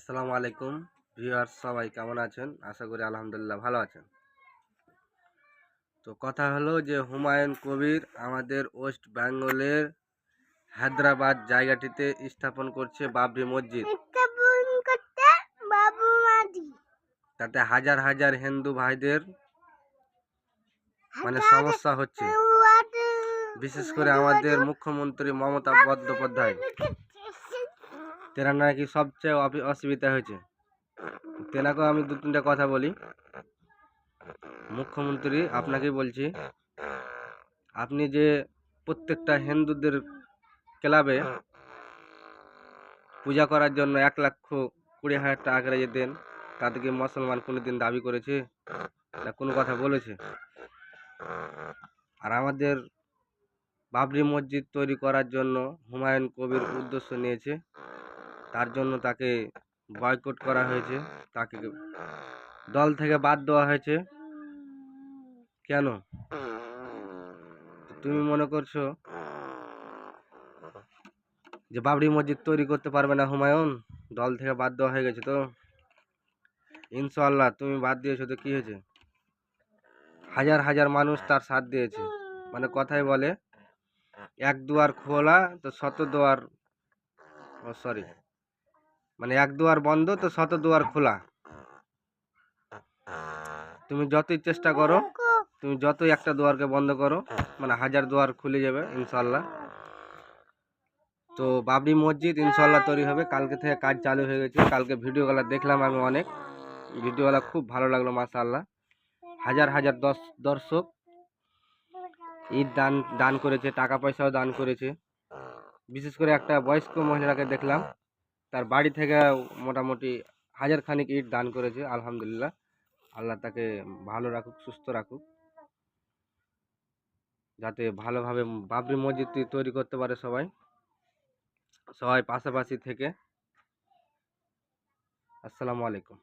আসসালামু আলাইকুম ভিউয়ার্স, সবাই কেমন আছেন? আশা করি আলহামদুলিল্লাহ ভালো আছেন। তো কথা হলো যে হুমায়ুন কবির আমাদের ওয়েস্ট বেঙ্গলের হায়দ্রাবাদ জায়গাটিতে স্থাপন করছে বাবরি মসজিদ। তাতে হাজার হাজার হিন্দু ভাইদের সমস্যা হচ্ছে, বিশেষ করে আমাদের মুখ্যমন্ত্রী মমতা বন্দ্যোপাধ্যায়, তেনার নাকি সবচেয়ে অসুবিধা হয়েছে। তেনাকেও আমি দু তিনটা কথা বলি। মুখ্যমন্ত্রী, আপনাকেই বলছি, আপনি যে প্রত্যেকটা হিন্দুদের ক্লাবে পূজা করার জন্য 1,20,000 টাকা করে যে দেন, তাদেরকে মুসলমান কোনোদিন দাবি করেছে না কোনো কথা বলেছে? আর আমাদের বাবরি মসজিদ তৈরি করার জন্য হুমায়ুন কবির উদ্দেশ্য নিয়েছে, তার জন্য তাকে বয়কট করা হয়েছে, তাকে দল থেকে বাদ দেওয়া হয়েছে। কেন? তুমি মনে করছো যে বাবরি মসজিদ তৈরি করতে পারবে না হুমায়ুন? দল থেকে বাদ দেওয়া হয়ে গেছে তো ইনশাআল্লাহ তুমি বাদ দিয়েছো তো কি হয়েছে? হাজার হাজার মানুষ তার সাথ দিয়েছে। কথায় বলে, এক দুয়ার খোলা তো শত দুয়ার, সরি, এক দুয়ার বন্ধ তো শত দুয়ার খোলা। তুমি যতই চেষ্টা করো, তুমি যতই একটা দুয়ারকে বন্ধ করো, হাজার দুয়ার খুলে যাবে ইনশাআল্লাহ। তো বাবরি মসজিদ ইনশাআল্লাহ তৈরি হবে। কালকে থেকে কাজ চালু হয়ে গেছে। কালকে ভিডিওগুলো দেখলাম আমি, অনেক ভিডিওগুলো খুব ভালো লাগলো মাশাআল্লাহ। হাজার হাজার দর্শক ঈদ দান করেছে, টাকা পয়সাও দান করেছে। বিশেষ করে একটা বয়স্ক মহিলাকে দেখলাম, তার বাড়ি থেকে মোটামুটি 1000 খানিক ঈদ দান করেছে। আলহামদুলিল্লাহ, আল্লাহ তাকে ভালো রাখুক, সুস্থ রাখুক, যাতে ভালোভাবে বাবরি মসজিদ তৈরি করতে পারে সবাই পাশাপাশি থেকে। আসসালামু আলাইকুম।